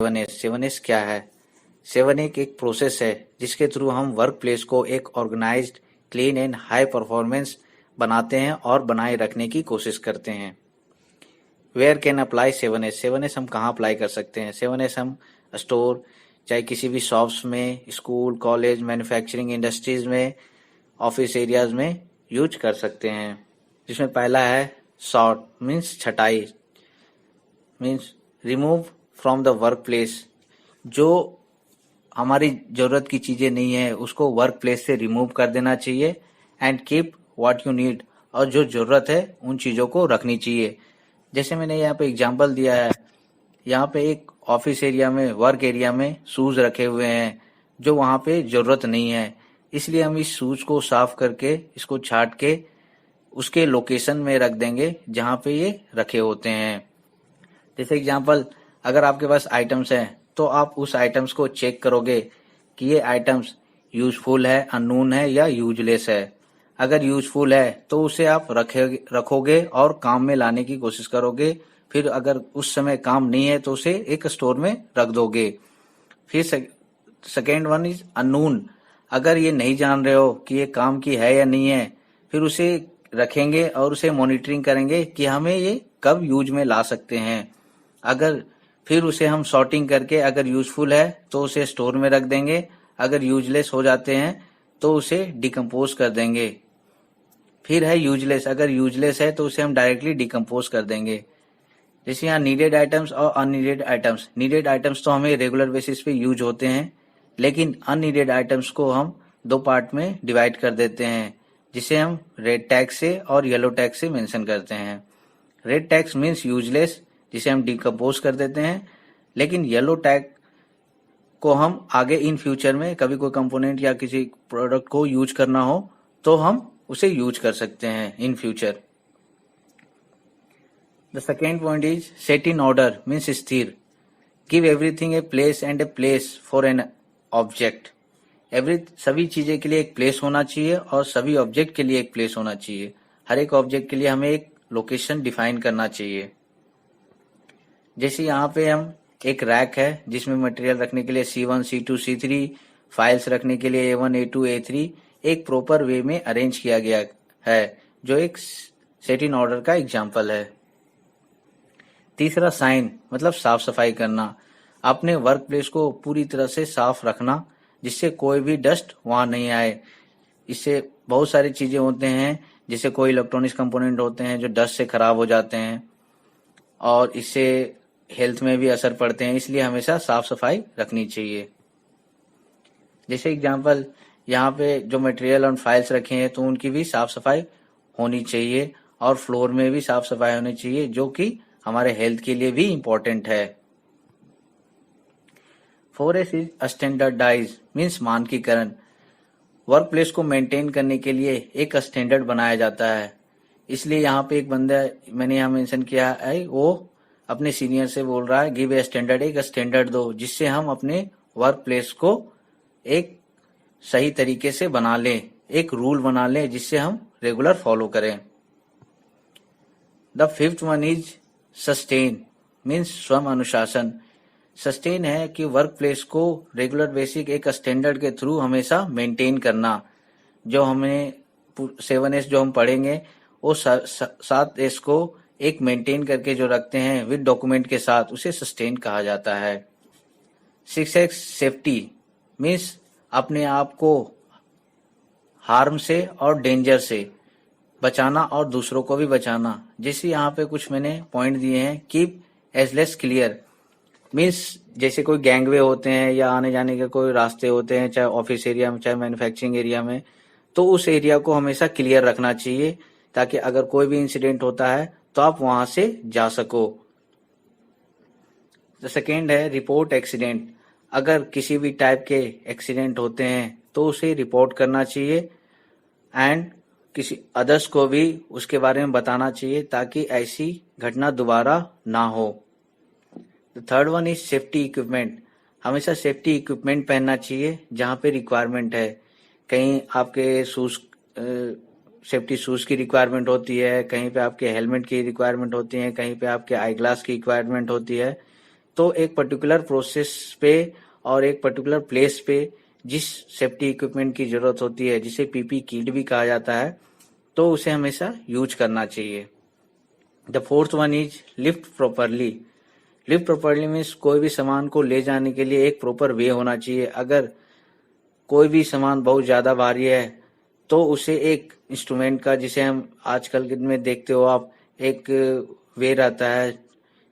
7S क्या है? 7 एक प्रोसेस है जिसके थ्रू हम वर्क प्लेस को एक organised, clean and high performance बनाते हैं और बनाए रखने की कोशिश करते हैं। Where can apply 7S? 7S हम कहाँ अप्लाई कर सकते हैं? 7S हम स्टोर, चाहे किसी भी शॉप्स में, स्कूल, कॉलेज, मैन्युफैक्चरिंग इंडस्ट्रीज में, ऑफिस एरियाज में यूज कर सकते हैं। जिसमें पहला है सॉर्ट, मीन्स छटाई, means remove from the work place. जो हमारी जरूरत की चीजें नहीं है उसको वर्क प्लेस से रिमूव कर देना चाहिए। And keep what you need, और जो जरूरत है उन चीजों को रखनी चाहिए। जैसे मैंने यहाँ पे एग्जांपल दिया है, यहाँ पे एक ऑफिस एरिया में, वर्क एरिया में शूज रखे हुए हैं जो वहाँ पे जरूरत नहीं है, इसलिए हम इस शूज को साफ करके, इसको छाट के उसके लोकेशन में रख देंगे जहाँ पे ये रखे होते हैं। जैसे एग्जांपल, अगर आपके पास आइटम्स हैं तो आप उस आइटम्स को चेक करोगे कि ये आइटम्स यूजफुल है, अननोन है या यूजलेस है। अगर यूजफुल है तो उसे आप रखोगे और काम में लाने की कोशिश करोगे। फिर अगर उस समय काम नहीं है तो उसे एक स्टोर में रख दोगे। फिर सेकेंड वन इज अननोन। अगर ये नहीं जान रहे हो कि ये काम की है या नहीं है, फिर उसे रखेंगे और उसे मॉनिटरिंग करेंगे कि हमें ये कब यूज में ला सकते हैं। अगर फिर उसे हम सॉर्टिंग करके, अगर यूजफुल है तो उसे स्टोर में रख देंगे, अगर यूजलेस हो जाते हैं तो उसे डिकम्पोज कर देंगे। फिर है यूजलेस, अगर यूजलेस है तो उसे हम डायरेक्टली डिकम्पोज कर देंगे। जैसे यहाँ नीडेड आइटम्स और अननीडेड आइटम्स। नीडेड आइटम्स तो हमें रेगुलर बेसिस पे यूज होते हैं, लेकिन अननीडेड आइटम्स को हम दो पार्ट में डिवाइड कर देते हैं, जिसे हम रेड टैग से और येलो टैग से मेंशन करते हैं। रेड टैग मीन्स यूजलेस, जिसे हम डिकम्पोज कर देते हैं, लेकिन येलो टैग को हम आगे इन फ्यूचर में कभी कोई कंपोनेंट या किसी प्रोडक्ट को यूज करना हो तो हम उसे यूज कर सकते हैं in future. The second point is set in order, means स्थिर। Give everything a place and a place for an object. सभी चीजें के लिए एक प्लेस होना चाहिए और सभी ऑब्जेक्ट के लिए एक प्लेस होना चाहिए। हर एक ऑब्जेक्ट के लिए हमें एक लोकेशन डिफाइन करना चाहिए। जैसे यहाँ पे हम एक रैक है जिसमें मटेरियल रखने के लिए C1, C2, C3, फाइल्स रखने के लिए A1, A2, A3 एक प्रॉपर वे में अरेंज किया गया है, जो एक सेट इन ऑर्डर का एग्जाम्पल है। तीसरा साइन, मतलब साफ सफाई करना। अपने वर्क प्लेस को पूरी तरह से साफ रखना जिससे कोई भी डस्ट वहां नहीं आए। इससे बहुत सारी चीजें होते हैं, जैसे कोई इलेक्ट्रॉनिक्स कंपोनेंट होते हैं जो डस्ट से खराब हो जाते हैं और इससे हेल्थ में भी असर पड़ते हैं, इसलिए हमेशा साफ सफाई रखनी चाहिए। जैसे एग्जांपल, यहाँ पे जो मटेरियल और फाइल्स रखे हैं तो उनकी भी साफ सफाई होनी चाहिए और फ्लोर में भी साफ सफाई होनी चाहिए, जो कि हमारे हेल्थ के लिए भी इम्पोर्टेंट है। 4S इज स्टैंडर्डाइज, मीन्स मानकीकरण। वर्क प्लेस को मेंटेन करने के लिए एक स्टैंडर्ड बनाया जाता है। इसलिए यहाँ पे एक बंदा मैंने यहाँ मेंशन किया है, वो अपने सीनियर से बोल रहा है गिव ए स्टैंडर्ड, एक स्टैंडर्ड दो जिससे हम अपने वर्क प्लेस को एक सही तरीके से बना लें, एक रूल बना लें जिससे हम रेगुलर फॉलो करें। The fifth one is sustain, means स्वयं अनुशासन। सस्टेन है कि वर्क प्लेस को रेगुलर बेसिक एक स्टैंडर्ड के थ्रू हमेशा मेंटेन करना। जो हमें 7S जो हम पढ़ेंगे वो 7S को एक मेंटेन करके जो रखते हैं विद डॉक्यूमेंट के साथ, उसे सस्टेन कहा जाता है। 6X सेफ्टी, मीन्स अपने आप को हार्म से और डेंजर से बचाना और दूसरों को भी बचाना। जैसे यहाँ पे कुछ मैंने पॉइंट दिए हैं, keep as less clear, means जैसे कोई गैंगवे होते हैं या आने जाने के कोई रास्ते होते हैं, चाहे ऑफिस एरिया में चाहे मैन्युफैक्चरिंग एरिया में, तो उस एरिया को हमेशा क्लियर रखना चाहिए ताकि अगर कोई भी इंसिडेंट होता है तो आप वहां से जा सको। द सेकेंड है रिपोर्ट एक्सीडेंट। अगर किसी भी टाइप के एक्सीडेंट होते हैं तो उसे रिपोर्ट करना चाहिए एंड किसी अदर्स को भी उसके बारे में बताना चाहिए ताकि ऐसी घटना दोबारा ना हो। The third one is safety equipment. हमेशा सेफ्टी इक्विपमेंट पहनना चाहिए जहाँ पे रिक्वायरमेंट है। कहीं आपके शूज, सेफ्टी शूज की रिक्वायरमेंट होती है, कहीं पे आपके हेलमेट की रिक्वायरमेंट होती है, कहीं पे आपके आई ग्लास की रिक्वायरमेंट होती है, तो एक पर्टिकुलर प्रोसेस पे और एक पर्टिकुलर प्लेस पे जिस सेफ्टी इक्विपमेंट की जरूरत होती है, जिसे पीपी किट भी कहा जाता है, तो उसे हमेशा यूज करना चाहिए। The fourth one is lift properly. Lift properly means कोई भी सामान को ले जाने के लिए एक प्रॉपर वे होना चाहिए। अगर कोई भी सामान बहुत ज्यादा भारी है तो उसे एक इंस्ट्रूमेंट का, जिसे हम आजकल के में देखते हो आप, एक वे रहता है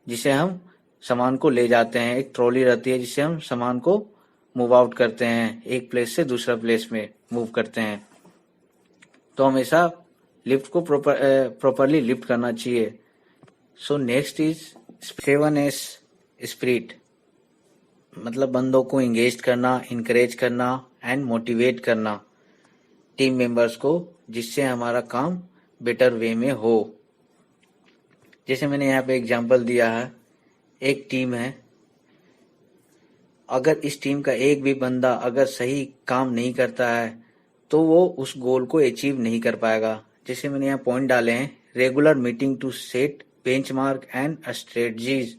जिसे हम सामान को ले जाते हैं, एक ट्रॉली रहती है जिससे हम सामान को मूव आउट करते हैं, एक प्लेस से दूसरा प्लेस में मूव करते हैं। तो हमेशा लिफ्ट को प्रॉपरली लिफ्ट करना चाहिए। So next is 7S spirit, मतलब बंदों को इंगेज करना, इनकरेज करना एंड मोटिवेट करना टीम मेंबर्स को, जिससे हमारा काम बेटर वे में हो। जैसे मैंने यहाँ पे एग्जांपल दिया है, एक टीम है, अगर इस टीम का एक भी बंदा अगर सही काम नहीं करता है तो वो उस गोल को अचीव नहीं कर पाएगा। जैसे मैंने यहाँ पॉइंट डाले हैं, regular meeting to set benchmark and strategies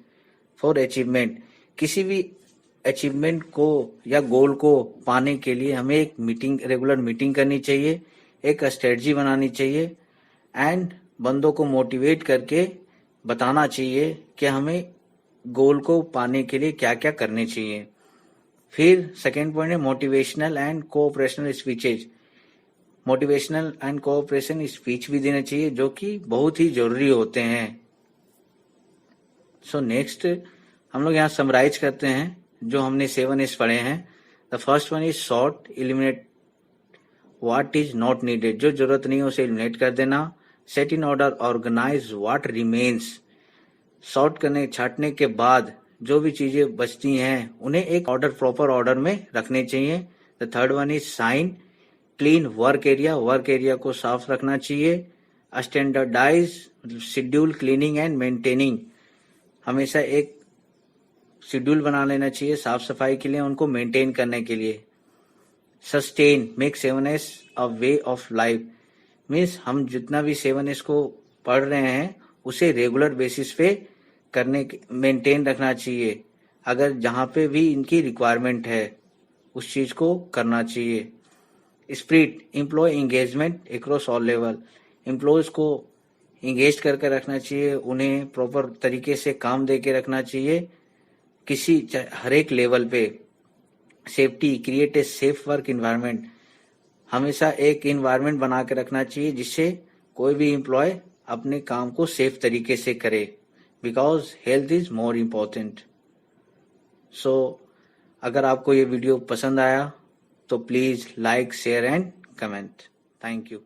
for achievement. किसी भी अचीवमेंट को या गोल को पाने के लिए हमें एक रेगुलर मीटिंग करनी चाहिए, एक स्ट्रेटजी बनानी चाहिए एंड बंदों को मोटिवेट करके बताना चाहिए कि हमें गोल को पाने के लिए क्या क्या करने चाहिए। फिर सेकेंड पॉइंट है motivational and cooperational speeches. Motivational and cooperation speech भी देना चाहिए, जो कि बहुत ही जरूरी होते हैं। सो नेक्स्ट हम लोग यहाँ समराइज करते हैं जो हमने 7S पढ़े हैं। The first one is sort, eliminate what is not needed, जो जरूरत नहीं है उसे एलिमिनेट कर देना। Set in order, organise what remains, sort करने छाटने के बाद जो भी चीजें बचती हैं उन्हें एक ऑर्डर, प्रॉपर ऑर्डर में रखने चाहिए। The third one is shine, clean work area, work area को साफ रखना चाहिए। Standardise, schedule cleaning and maintaining, हमेशा एक शेड्यूल बना लेना चाहिए साफ सफाई के लिए, उनको मेंटेन करने के लिए। Sustain, make 7S a way of life, means हम जितना भी 7S को पढ़ रहे हैं उसे रेगुलर बेसिस पे करने, मेंटेन रखना चाहिए। अगर जहां पे भी इनकी रिक्वायरमेंट है उस चीज को करना चाहिए। Spirit, employee engagement across all level, employees को इंगेज करके रखना चाहिए, उन्हें प्रॉपर तरीके से काम दे के रखना चाहिए किसी हर एक लेवल पे। Safety, create a safe work environment, हमेशा एक इन्वायरमेंट बना के रखना चाहिए जिससे कोई भी एम्प्लॉय अपने काम को सेफ तरीके से करे, because health is more important. So अगर आपको ये वीडियो पसंद आया तो please like, share and comment. Thank you.